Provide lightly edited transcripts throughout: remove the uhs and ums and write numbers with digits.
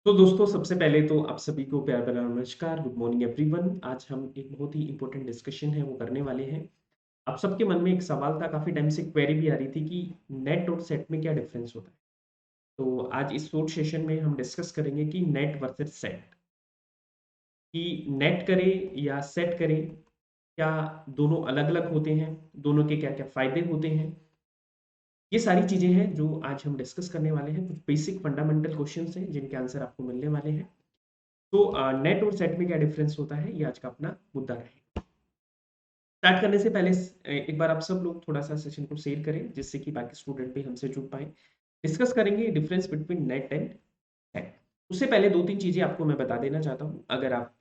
तो दोस्तों सबसे पहले तो आप सभी को प्यार भरा नमस्कार, गुड मॉर्निंग एवरीवन। आज हम एक बहुत ही इंपॉर्टेंट डिस्कशन है वो करने वाले हैं। आप सबके मन में एक सवाल था, काफ़ी टाइम से क्वेरी भी आ रही थी कि नेट और सेट में क्या डिफरेंस होता है। तो आज इस शॉर्ट सेशन में हम डिस्कस करेंगे कि नेट वर्सेस सेट, कि नेट करें या सेट करें, क्या दोनों अलग-अलग होते हैं, दोनों के क्या-क्या फ़ायदे होते हैं। ये सारी चीज़ें हैं जो आज हम डिस्कस करने वाले हैं। कुछ बेसिक फंडामेंटल क्वेश्चंस हैं जिनके आंसर आपको मिलने वाले हैं। तो नेट और सेट में क्या डिफरेंस होता है, ये आज का अपना मुद्दा रहेगा। स्टार्ट करने से पहले एक बार आप सब लोग थोड़ा-सा सेशन को शेयर करें, जिससे कि बाकी स्टूडेंट भी हमसे जुड़ पाएँ। डिस्कस करेंगे difference between net and set. उससे पहले 2-3 चीज़ें आपको मैं बता देना चाहता हूँ। अगर आप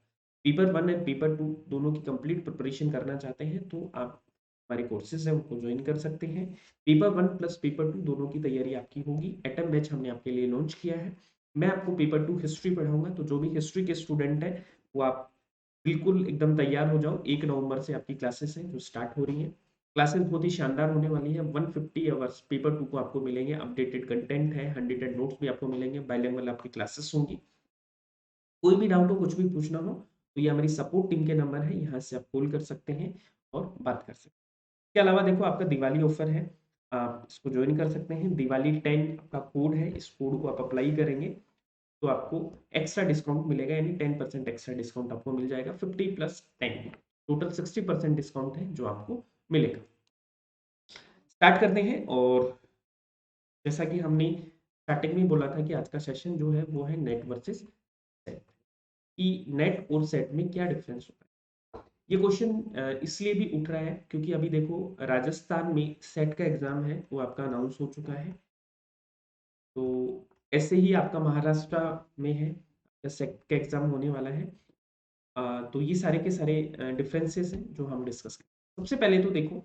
पेपर 1 एंड पेपर 2 दोनों की कंप्लीट प्रिपरेशन करना चाहते हैं, तो आप हमारे कोर्सेज़ हैं, उनको जॉइन कर सकते हैं। पेपर 1 प्लस पेपर 2 दोनों की तैयारी आपकी होगी। एटम बैच हमने आपके लिए लॉन्च किया है। मैं आपको पेपर 2 हिस्ट्री पढ़ाऊँगा, तो जो भी हिस्ट्री के स्टूडेंट हैं, वो आप बिल्कुल एकदम तैयार हो जाओ। 1 नवंबर से आपकी क्लासेस हैं जो स्टार्ट हो रही हैं। क्लासेस बहुत ही शानदार होने वाली है। 150 आवर्स पेपर 2 को आपको मिलेंगे। अपडेटेड कंटेंट है, 100 नोट्स भी आपको मिलेंगे। बाइलिंगुअल आपकी क्लासेस होंगी। कोई भी डाउट हो, कुछ भी पूछना हो, तो ये हमारी सपोर्ट टीम के नंबर है, यहाँ से आप कॉल कर सकते हैं और बात कर सकते हैं। इसके अलावा देखो आपका दिवाली ऑफर है, आप इसको जॉइन कर सकते हैं। दिवाली 10 आपका कोड है, इस कोड को आप अप्लाई करेंगे तो आपको एक्स्ट्रा डिस्काउंट मिलेगा, यानी 10% एक्स्ट्रा डिस्काउंट आपको मिल जाएगा। 50 प्लस 10 टोटल 60% डिस्काउंट है जो आपको मिलेगा। स्टार्ट करते हैं। और जैसा कि हमने स्टार्टिंग में बोला था कि आज का सेशन जो है वो है नेट वर्सेस सेट, कि नेट और सेट में क्या डिफरेंस होता है। ये क्वेश्चन इसलिए भी उठ रहा है क्योंकि अभी देखो राजस्थान में सेट का एग्जाम है, वो आपका अनाउंस हो चुका है। तो ऐसे ही आपका महाराष्ट्र में है, सेट का एग्जाम होने वाला है। तो ये सारे के सारे डिफरेंसेस हैं जो हम डिस्कस करें। सबसे पहले तो देखो,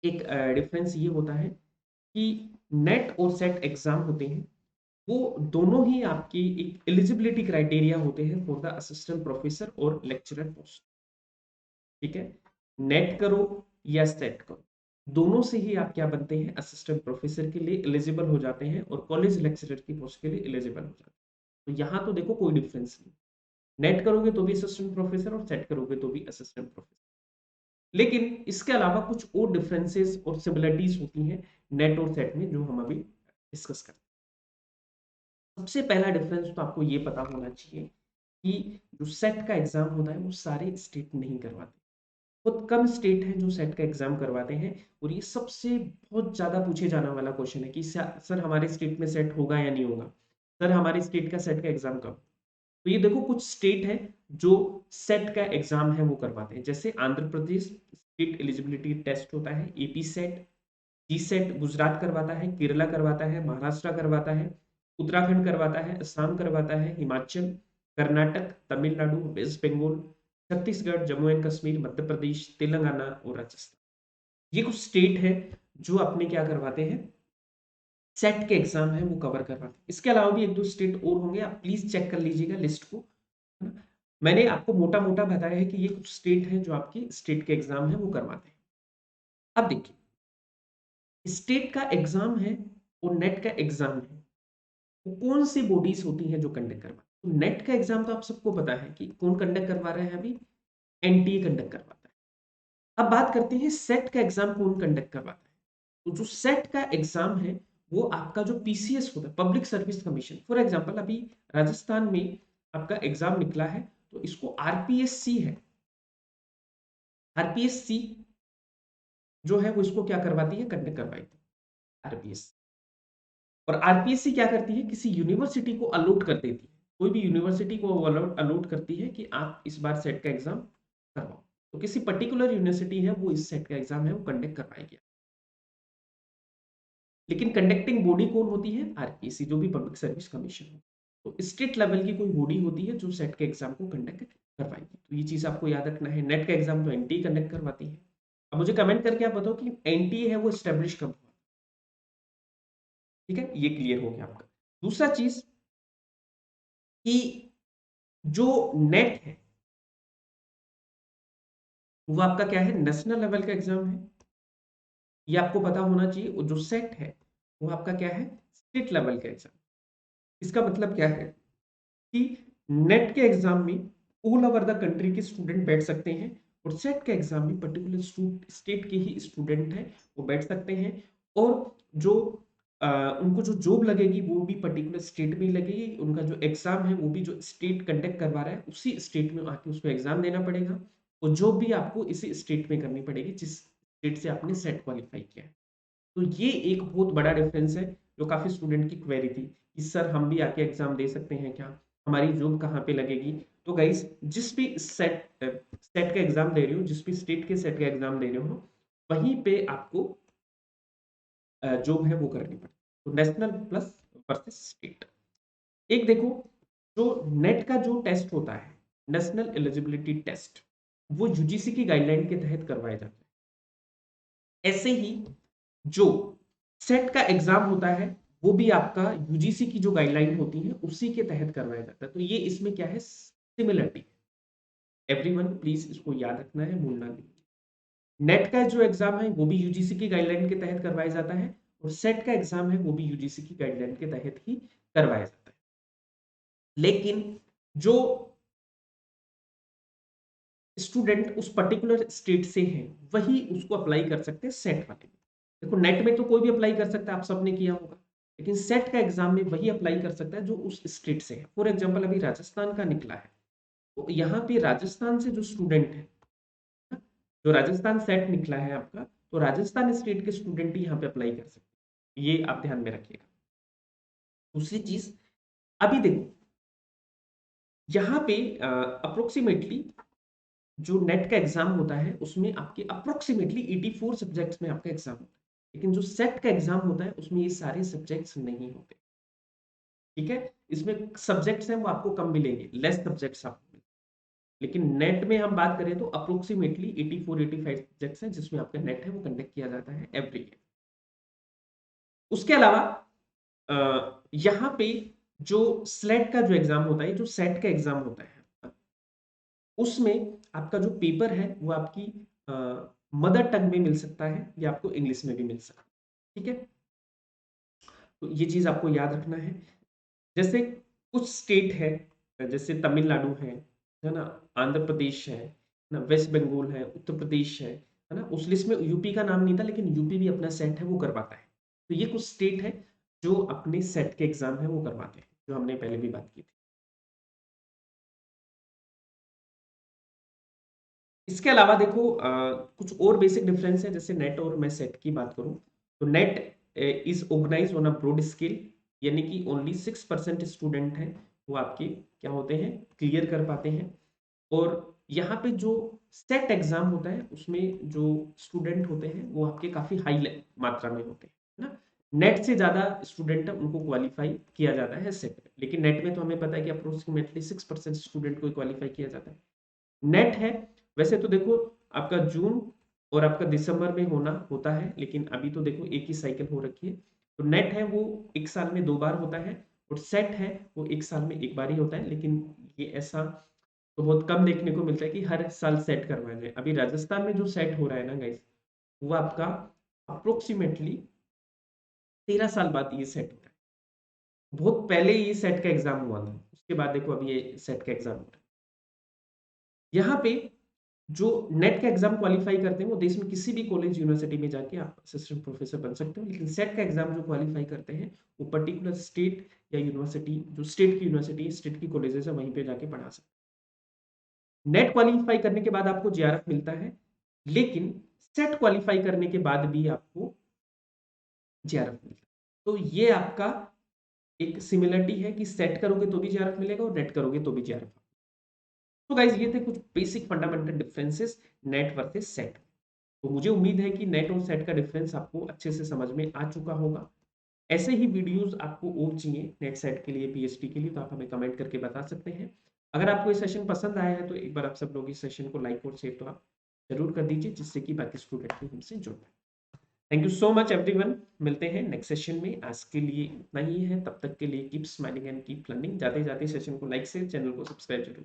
एक डिफरेंस ये होता है कि नेट और सेट एग्जाम होते हैं, वो दोनों ही आपकी एक एलिजिबिलिटी क्राइटेरिया होते हैं फॉर द असिस्टेंट प्रोफेसर और लेक्चरर पोस्ट। ठीक है, नेट करो या सेट करो, दोनों से ही आप क्या बनते हैं, असिस्टेंट प्रोफेसर के लिए एलिजिबल हो जाते हैं और कॉलेज लेक्चरर की पोस्ट के लिए एलिजिबल हो जाते हैं। तो यहाँ तो देखो कोई डिफरेंस नहीं, नेट करोगे तो भी असिस्टेंट प्रोफेसर और सेट करोगे तो भी असिस्टेंट प्रोफेसर। लेकिन इसके अलावा कुछ और डिफरेंसेस और सिमिलरिटीज होती हैं नेट और सेट में, जो हम अभी डिस्कस करते हैं। सबसे पहला डिफरेंस तो आपको ये पता होना चाहिए कि जो सेट का एग्जाम होता है वो सारे स्टेट नहीं करवाते। बहुत कम स्टेट हैं जो सेट का एग्जाम करवाते हैं। और ये सबसे बहुत ज्यादा पूछे जाने वाला क्वेश्चन है कि सर हमारे स्टेट में सेट होगा या नहीं होगा, सर हमारे स्टेट का सेट का एग्जाम कब। तो ये देखो कुछ स्टेट है जो सेट का एग्जाम है वो करवाते हैं, जैसे Andhra Pradesh state eligibility test होता है, एपी सेट, जी सेट गुजरात करवाता है, केरला करवाता है, महाराष्ट्र करवाता है, उत्तराखंड करवाता है, असम करवाता है, हिमाचल, कर्नाटक, तमिलनाडु, वेस्ट बंगाल, छत्तीसगढ़, जम्मू एंड कश्मीर, मध्य प्रदेश, तेलंगाना और राजस्थान। ये कुछ स्टेट है जो अपने क्या करवाते हैं, सेट के एग्जाम है वो कवर करवाते हैं। इसके अलावा भी एक दो स्टेट और होंगे, आप प्लीज चेक कर लीजिएगा लिस्ट को, है ना। मैंने आपको मोटा मोटा बताया है कि ये कुछ स्टेट हैं जो आपकी स्टेट के एग्जाम है वो करवाते हैं। अब देखिए, स्टेट का एग्जाम है और नेट का एग्जाम है, वो कौन सी बॉडीज होती हैं जो कंडक्ट करवाती है। तो नेट का एग्जाम तो आप सबको पता है कि कौन कंडक्ट करवा रहा है, अभी एनटीए कंडक्ट करवाता है। अब बात करते हैं सेट का एग्जाम कौन कंडक्ट करवाता है। तो जो सेट का एग्जाम है वो आपका जो पीसीएस होता है, public service commission. For example अभी राजस्थान में आपका एग्जाम निकला है, तो इसको आरपीएससी है, आरपीएससी जो है वो इसको क्या करवाती है, कंडक्ट करवाई थी आरपीएससी। और आरपीएससी क्या करती है, किसी यूनिवर्सिटी को अलॉट कर देती है, कोई भी यूनिवर्सिटी को वो अलॉट करती है कि आप इस बार सेट का एग्जाम करवाओ। तो किसी पर्टिकुलर यूनिवर्सिटी है वो इस सेट का एग्जाम है वो कंडक्ट करवाएगी। लेकिन कंडक्टिंग बॉडी कौन होती है, आरपीएससी, जो भी पब्लिक सर्विस कमीशन हो। तो स्टेट लेवल की कोई बॉडी होती है जो सेट के एग्जाम को कंडक्ट करवाएगी। तो ये चीज आपको याद रखना है। नेट का एग्जाम तो एनटीए कंडक्ट करवाती है। अब मुझे कमेंट करके आप बताओ कि एनटीए है वो स्टेब्लिश कब हुआ। ठीक है, ये क्लियर हो गया आपका। दूसरा चीज कि जो नेट है वो आपका क्या है, नेशनल लेवल का एग्जाम है, ये आपको पता होना चाहिए। और जो सेट है वो आपका क्या है, स्टेट लेवल का एग्जाम। इसका मतलब क्या है, कि नेट के एग्जाम में ऑल ओवर द कंट्री के स्टूडेंट बैठ सकते हैं और सेट के एग्जाम में पर्टिकुलर स्टेट के ही स्टूडेंट हैं वो बैठ सकते हैं। और जो उनको जो जॉब लगेगी वो भी पर्टिकुलर स्टेट में ही लगेगी। उनका जो एग्जाम है वो भी जो स्टेट कंडक्ट करवा रहा है उसी स्टेट में आके उसको एग्जाम देना पड़ेगा और जॉब भी आपको इसी स्टेट में करनी पड़ेगी जिस स्टेट से आपने सेट क्वालिफाई किया है। तो ये एक बहुत बड़ा डिफरेंस है जो काफी स्टूडेंट की क्वेरी थी कि सर हम भी आके एग्जाम दे सकते हैं क्या, हमारी जॉब कहाँ पे लगेगी। तो गाइस जिस भी सेट का एग्जाम दे रहे हो, जिस भी स्टेट के सेट का एग्जाम दे रहे हो, वहीं पे आपको जॉब है वो करनी पड़ेगी। तो नेशनल प्लस वर्सेस स्टेट। एक देखो, जो नेट का जो टेस्ट होता है, नेशनल एलिजिबिलिटी टेस्ट, वो यूजीसी की गाइडलाइन के तहत करवाया जाता है। ऐसे ही जो सेट का एग्जाम होता है वो भी आपका यूजीसी की जो गाइडलाइन होती है उसी के तहत करवाया जाता है। तो ये इसमें क्या है, सिमिलरिटी। एवरीवन प्लीज इसको याद रखना है, भूलना नहीं। नेट का जो एग्जाम है वो भी यूजीसी की गाइडलाइन के तहत करवाया जाता है और सेट का एग्जाम है वो भी यूजीसी की गाइडलाइन के तहत ही करवाया जाता है। लेकिन जो स्टूडेंट उस पर्टिकुलर स्टेट से है वही उसको अप्लाई कर सकते हैं सेट वाले में। देखो नेट में तो कोई भी अप्लाई कर सकता है, आप सबने किया होगा, लेकिन सेट का एग्जाम में वही अप्लाई कर सकता है जो उस स्टेट से है। फॉर एग्जांपल अभी राजस्थान का निकला है, तो यहाँ पे राजस्थान से जो स्टूडेंट है, जो राजस्थान सेट निकला है आपका, तो राजस्थान स्टेट के स्टूडेंट ही यहाँ पे अप्लाई कर सकते हैं। ये आप ध्यान में रखिएगा। दूसरी चीज, अभी देखो यहाँ पे अप्रोक्सीमेटली जो नेट का एग्जाम होता है उसमें आपके अप्रोक्सीमेटली 84 सब्जेक्ट्स में आपका एग्जाम होता है, लेकिन जो सेट का एग्जाम होता है उसमें ये सारे सब्जेक्ट्स नहीं होते। ठीक है, इसमें सब्जेक्ट्स हैं वो आपको कम मिलेंगे, लेस सब्जेक्ट्स आपको मिलेंगे। लेकिन नेट में हम बात करें तो अप्रोक्सीमेटली 84-85 सब्जेक्ट्स हैं जिसमें आपका नेट है वो कंडक्ट किया जाता है एवरी ईयर। उसके अलावा यहाँ पे जो स्लेट का जो एग्जाम होता है, जो सेट का एग्जाम होता है, उसमें आपका जो पेपर है वो आपकी मदर टंग में मिल सकता है या आपको इंग्लिश में भी मिल सकता है। ठीक है, तो ये चीज आपको याद रखना है। जैसे कुछ स्टेट है, जैसे तमिलनाडु है ना, आंध्र प्रदेश है ना, वेस्ट बंगाल है, उत्तर प्रदेश है ना, उस लिस्ट में यूपी का नाम नहीं था लेकिन यूपी भी अपना सेट है वो करवाता है। तो ये कुछ स्टेट है जो अपने सेट के एग्जाम है वो करवाते हैं, जो हमने पहले भी बात की थी। इसके अलावा देखो कुछ और बेसिक डिफरेंस है। जैसे नेट और मैं सेट की बात करूं तो NET is organise on a broad scale, यानी कि ओनली 6% स्टूडेंट हैं वो आपके क्या होते हैं, क्लियर कर पाते हैं। और यहाँ पे जो सेट एग्जाम होता है उसमें जो स्टूडेंट होते हैं वो आपके काफी हाई मात्रा में होते हैं ना। नेट से ज्यादा स्टूडेंट है उनको क्वालिफाई किया जाता है सेट में, लेकिन नेट में तो हमें पता है कि अप्रोक्सीमेटली 6% स्टूडेंट को क्वालिफाई किया जाता है। नेट है, वैसे तो देखो आपका जून और आपका दिसंबर में होना होता है, लेकिन अभी तो देखो एक ही साइकिल हो रखी है। तो नेट है वो एक साल में 2 बार होता है और सेट है वो एक साल में एक बार ही होता है। लेकिन ये ऐसा तो बहुत कम देखने को मिलता है कि हर साल सेट करवाया जाए। अभी राजस्थान में जो सेट हो रहा है ना गाइस, वो आपका अप्रोक्सीमेटली 13 साल बाद ये सेट हो रहा है। बहुत पहले ये सेट का एग्जाम हुआ था, उसके बाद देखो अभी ये सेट का एग्जाम हो रहा है। यहाँ पे जो नेट का एग्जाम क्वालिफाई करते हैं वो देश में किसी भी कॉलेज यूनिवर्सिटी में जाके आप असिस्टेंट प्रोफेसर बन सकते हो, लेकिन सेट का एग्जाम जो क्वालिफाई करते हैं वो पर्टिकुलर स्टेट या यूनिवर्सिटी, जो स्टेट की यूनिवर्सिटी, स्टेट की कॉलेजेस है वहीं पे जाके पढ़ा सकते हैं। नेट क्वालिफाई करने के बाद आपको जेआरएफ मिलता है, लेकिन सेट क्वालिफाई करने के बाद भी आपको जेआरएफ मिलता है। तो ये आपका एक सिमिलरिटी है कि सेट करोगे तो भी जेआरएफ मिलेगा और नेट करोगे तो भी जेआरएफ। तो गाइज ये थे कुछ basic fundamental differences net versus set. तो मुझे उम्मीद है कि नेट और सेट का डिफरेंस आपको अच्छे से समझ में आ चुका होगा। ऐसे ही वीडियोस आपको और चाहिए नेट सेट के लिए, पीएचडी के लिए, तो आप हमें कमेंट करके बता सकते हैं। अगर आपको ये सेशन पसंद आया है तो एक बार आप सब लोग इस सेशन को लाइक और शेयर तो आप जरूर कर दीजिए, जिससे कि बाकी स्टूडेंट भी हमसे जुड़ पाए। Thank you so much everyone, मिलते हैं नेक्स्ट सेशन में। आज के लिए इतना ही है, तब तक के लिए keep smiling and keep learning. जाते जाते सेशन को लाइक से चैनल को सब्सक्राइब जरूर